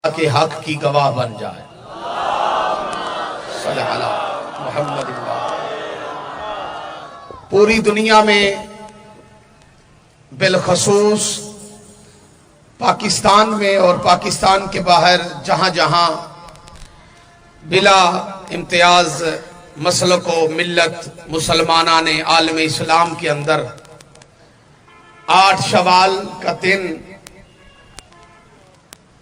کہ حق کی گواہ بن جائے۔ صلی اللہ محمد اللہ۔ پوری دنیا میں بالخصوص پاکستان میں اور پاکستان کے باہر جہاں جہاں بلا امتیاز مسلک و ملت مسلمانان عالم اسلام کے اندر 8 شوال کا دن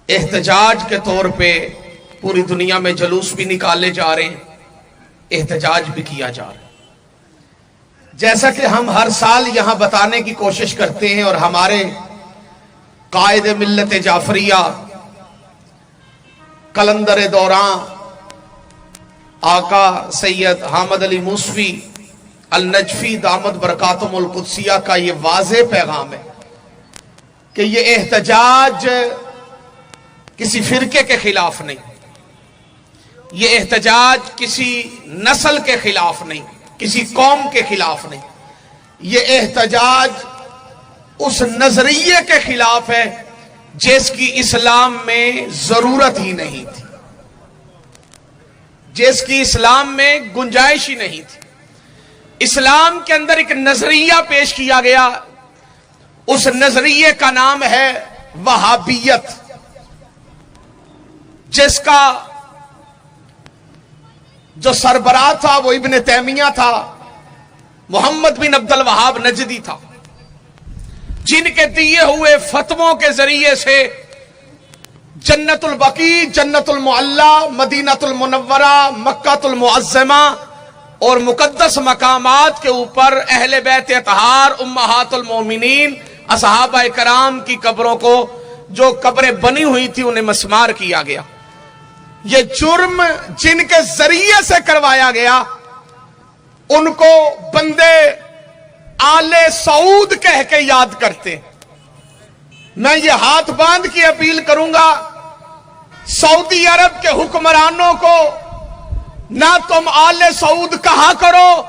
احتجاج کے طور پہ پوری دنیا میں جلوس بھی نکالے جا رہے ہیں، احتجاج بھی کیا جا رہا ہے۔ جیسا کہ ہم ہر سال یہاں بتانے کی کوشش کرتے ہیں اور ہمارے قائد ملت جعفریہ قلندر دوراں آقا سید حامد علی موسوی النجفی دامت برکاتہم القدسیہ کا یہ واضح پیغام ہے کہ یہ احتجاج کسی فرقے کے خلاف نہیں، یہ احتجاج کسی نسل کے خلاف نہیں، کسی قوم کے خلاف نہیں، یہ احتجاج اس نظریے کے خلاف ہے جس کی اسلام میں ضرورت ہی نہیں تھی، جس کی اسلام میں گنجائش ہی نہیں تھی۔ اسلام کے اندر ایک نظریہ پیش کیا گیا، اس نظریے کا نام ہے وہابیت، جس کا جو سربراہ تھا وہ ابن تیمیہ تھا، محمد بن عبد الوہاب نجدی تھا، جن کے دیے ہوئے فتووں کے ذریعے سے جنت البقیع، جنت المعلی، مدینہ المنورہ، مکہ المعظمہ اور مقدس مقامات کے اوپر اہل بیت اطہار، امہات المومنین، اصحابہ کرام کی قبروں کو، جو قبریں بنی ہوئی تھی، انہیں مسمار کیا گیا۔ یہ جرم جن کے ذریعے سے کروایا گیا ان کو بندے آل سعود کہہ کے یاد کرتے۔ میں یہ ہاتھ باندھ کی اپیل کروں گا سعودی عرب کے حکمرانوں کو، نہ تم آل سعود کہا کرو،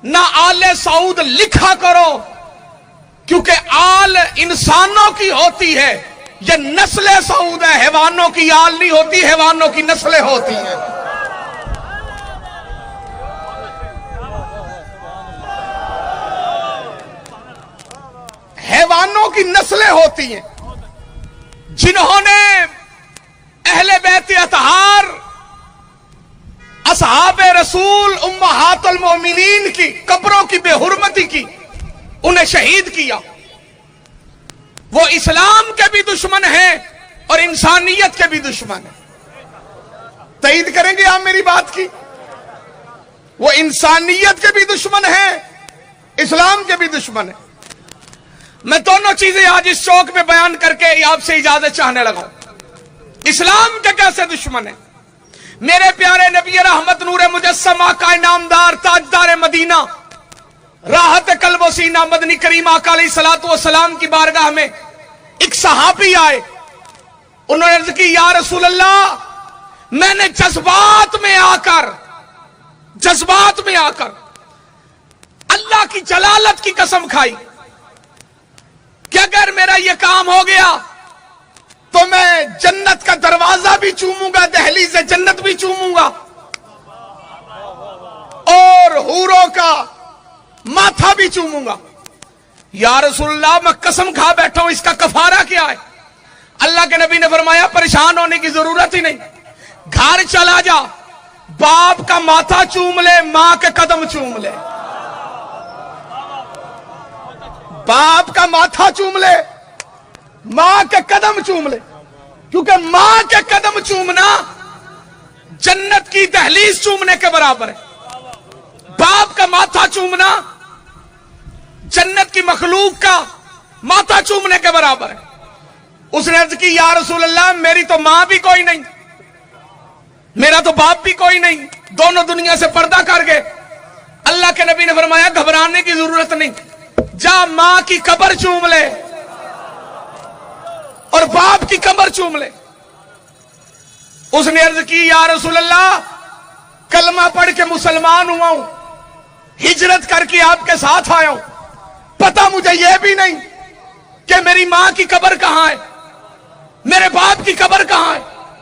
نہ آل سعود لکھا کرو، کیونکہ آل انسانوں کی ہوتی ہے، یہ نسل سعود ہے، حیوانوں کی آل نہیں ہوتی، حیوانوں کی نسلیں ہوتی ہیں۔ حیوانوں کی نسلیں ہوتی ہیں، جنہوں نے اہل بیت اطہار، اصحاب رسول، امہات المومنین کی قبروں کی بے حرمتی کی، انہیں شہید کیا۔ وہ اسلام کے بھی دشمن ہیں اور انسانیت کے بھی دشمن ہیں۔ تائید کریں گے آپ میری بات کی؟ وہ انسانیت کے بھی دشمن ہیں، اسلام کے بھی دشمن ہیں۔ میں دونوں چیزیں آج اس چوک میں بیان کر کے آپ سے اجازت چاہنے لگا ہوں۔ اسلام کے کیسے دشمن ہیں؟ میرے پیارے نبی رحمت نور مجسم آقا نامدار تاجدار مدینہ راحت قلب و سینہ مدنی کریم آقا علیہ الصلوۃ والسلام کی بارگاہ میں ایک صحابی آئے، انہوں نے عرض کی یا رسول اللہ، میں نے جذبات میں آ کر اللہ کی جلالت کی قسم کھائی کہ اگر میرا یہ کام ہو گیا تو میں جنت کا دروازہ بھی چوموں گا، دہلیز جنت بھی چوموں گا، اور حوروں کا ماتھا بھی چوموں گا۔ یا رسول اللہ، میں قسم کھا بیٹھا ہوں، اس کا کفارہ کیا ہے؟ اللہ کے نبی نے فرمایا پریشان ہونے کی ضرورت ہی نہیں، گھر چلا جا، باپ کا ماتھا چوم لے، ماں کے قدم چوم لے، باپ کا ماتھا چوم لے، ماں کے قدم چوم لے، کیونکہ ماں کے قدم چومنا جنت کی دہلیز چومنے کے برابر ہے، باپ کا ماتھا چومنا جنت کی مخلوق کا ماتھا چومنے کے برابر ہے۔ اس نے عرض کی یا رسول اللہ، میری تو ماں بھی کوئی نہیں، میرا تو باپ بھی کوئی نہیں، دونوں دنیا سے پردہ کر گئے۔ اللہ کے نبی نے فرمایا گھبرانے کی ضرورت نہیں، جا ماں کی قبر چوم لے اور باپ کی قبر چوم لے۔ اس نے عرض کی یا رسول اللہ، کلمہ پڑھ کے مسلمان ہوا ہوں، ہجرت کر کے آپ کے ساتھ آیا ہوں، پتہ مجھے یہ بھی نہیں کہ میری ماں کی قبر کہاں ہے، میرے باپ کی قبر کہاں ہے،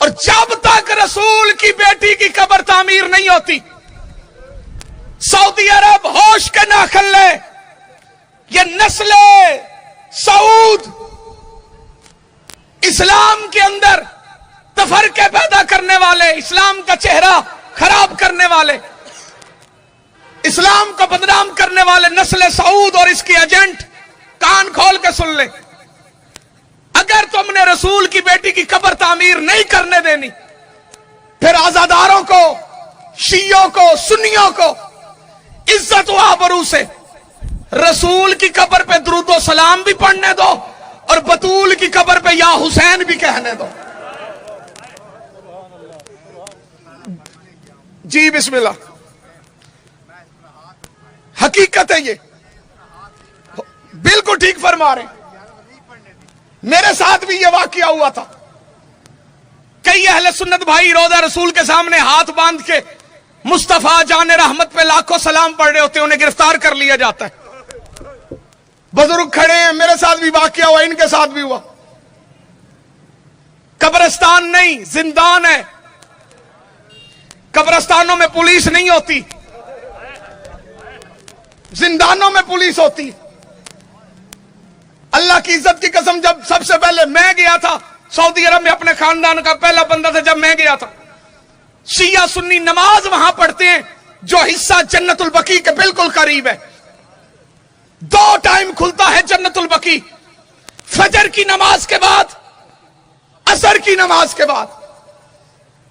اور جب تک رسول کی بیٹی کی قبر تعمیر نہیں ہوتی، سعودی عرب ہوش کے ناخن لے، یہ نسل سعود اسلام کے اندر تفرقے پیدا کرنے والے، اسلام کا چہرہ خراب کرنے والے، اسلام کو بدنام کرنے والے نسل سعود اور اس کے ایجنٹ کان کھول کے سن لیں، اگر تم نے رسول کی بیٹی کی قبر تعمیر نہیں کرنے دینی، پھر عزاداروں کو، شیعوں کو، سنیوں کو عزت و آبرو سے رسول کی قبر پہ درود و سلام بھی پڑھنے دو اور بطول کی قبر پہ یا حسین بھی کہنے دو۔ جی بسم اللہ، حقیقت ہے، یہ بالکل ٹھیک فرما رہے ہیں۔ میرے ساتھ بھی یہ واقعہ ہوا تھا، کئی اہل سنت بھائی روضہ رسول کے سامنے ہاتھ باندھ کے مصطفیٰ جان رحمت پہ لاکھوں سلام پڑھ رہے ہوتے ہیں، انہیں گرفتار کر لیا جاتا ہے۔ بزرگ کھڑے ہیں، میرے ساتھ بھی واقعہ ہوا، ان کے ساتھ بھی ہوا۔ قبرستان نہیں، زندان ہے۔ قبرستانوں میں پولیس نہیں ہوتی، زندانوں میں پولیس ہوتی۔ اللہ کی عزت کی قسم، جب سب سے پہلے میں گیا تھا سعودی عرب میں، اپنے خاندان کا پہلا بندہ تھا جب میں گیا تھا، شیعہ سنی نماز وہاں پڑھتے ہیں جو حصہ جنت البقیع کے بالکل قریب ہے۔ 2 ٹائم کھلتا ہے جنت البقیع، فجر کی نماز کے بعد، عصر کی نماز کے بعد۔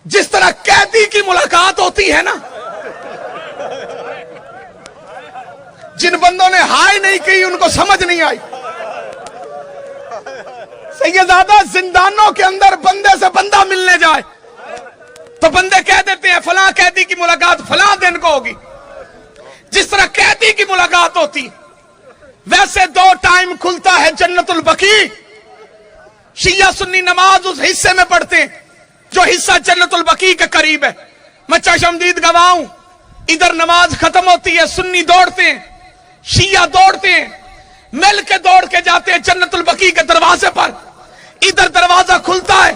جس طرح قیدی کی ملاقات ہوتی ہے نا، جن بندوں نے ہائے نہیں کی ان کو سمجھ نہیں آئی۔ سیدزادہ زندانوں کے اندر بندے سے بندہ ملنے جائے تو بندے کہہ دیتے ہیں فلاں قیدی کی ملاقات فلاں دن کو ہوگی۔ جس طرح قیدی کی ملاقات ہوتی، ویسے 2 ٹائم کھلتا ہے جنت البقیع۔ شیعہ سنی نماز اس حصے میں پڑھتے ہیں جو حصہ جنت البقیع کے قریب ہے۔ میں چشمدید گواہ ہوں، ادھر نماز ختم ہوتی ہے، سنی دوڑتے ہیں، شیعہ دوڑتے ہیں، مل کے دوڑ کے جاتے ہیں جنت البقیع کے دروازے پر۔ ادھر دروازہ کھلتا ہے،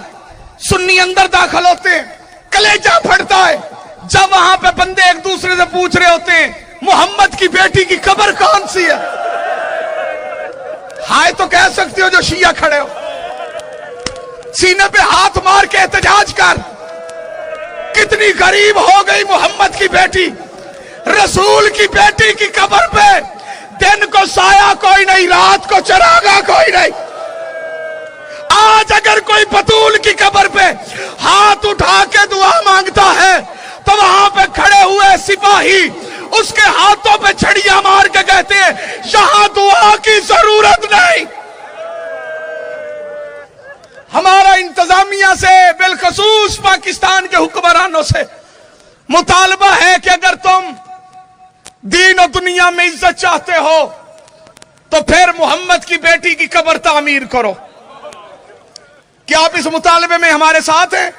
سنی اندر داخل ہوتے ہیں، کلیجہ پھٹتا ہے جب وہاں پہ بندے ایک دوسرے سے پوچھ رہے ہوتے ہیں محمد کی بیٹی کی قبر کون سی ہے؟ ہائے تو کہہ سکتے ہو جو شیعہ کھڑے ہو، سینے پہ ہاتھ مار کے احتجاج کر، کتنی غریب ہو گئی محمد کی بیٹی۔ رسول کی بیٹی کی قبر پہ دن کو سایہ کوئی نہیں، رات کو چراغا کوئی نہیں۔ آج اگر کوئی بطول کی قبر پہ ہاتھ اٹھا کے دعا مانگتا ہے تو وہاں پہ کھڑے ہوئے سپاہی اس کے ہاتھوں پہ چھڑیاں مار کے کہتے ہیں یہاں دعا کی ضرورت نہیں۔ ہمارا انتظامیہ سے، بالخصوص پاکستان کے حکمرانوں سے مطالبہ ہے کہ اگر تم دین و دنیا میں عزت چاہتے ہو تو پھر محمد کی بیٹی کی قبر تعمیر کرو۔ کیا آپ اس مطالبے میں ہمارے ساتھ ہیں؟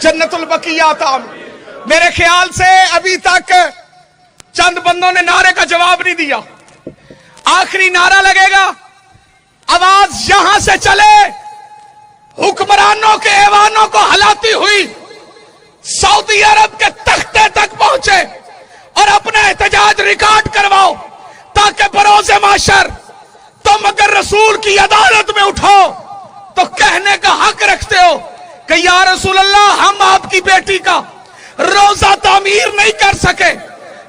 جنت البقیع تعمیر۔ میرے خیال سے ابھی تک چند بندوں نے نعرے کا جواب نہیں دیا۔ آخری نعرہ لگے گا، آواز یہاں سے چلے، حکمرانوں کے ایوانوں کو ہلاتی ہوئی سعودی عرب کے تختے تک پہنچے اور اپنا احتجاج ریکارڈ کرواؤ، تاکہ بروز محشر تم اگر رسول کی عدالت میں اٹھو تو کہنے کا حق رکھتے ہو کہ یا رسول اللہ، ہم آپ کی بیٹی کا روزہ تعمیر نہیں کر سکے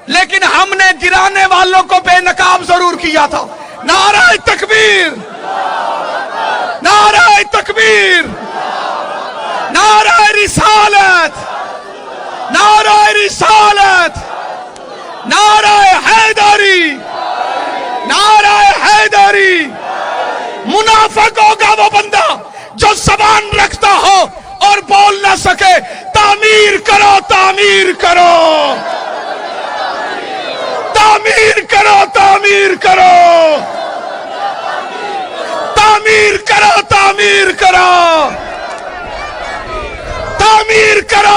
لیکن ہم نے گرانے والوں کو بے نقاب ضرور کیا تھا۔ نعرہ تکبیر، نعرہ تکبیر، نعرہ رسالت، نعرہ رسالت، نعرہ حیدری، نعرہ حیدری۔ منافق ہوگا وہ بندہ جو زبان رکھتا ہو اور بول نہ سکے۔ تعمیر کرو، تعمیر کرو، تعمیر کرو، تعمیر کرو، تعمیر کرو، تعمیر کرو، تعمیر کرو،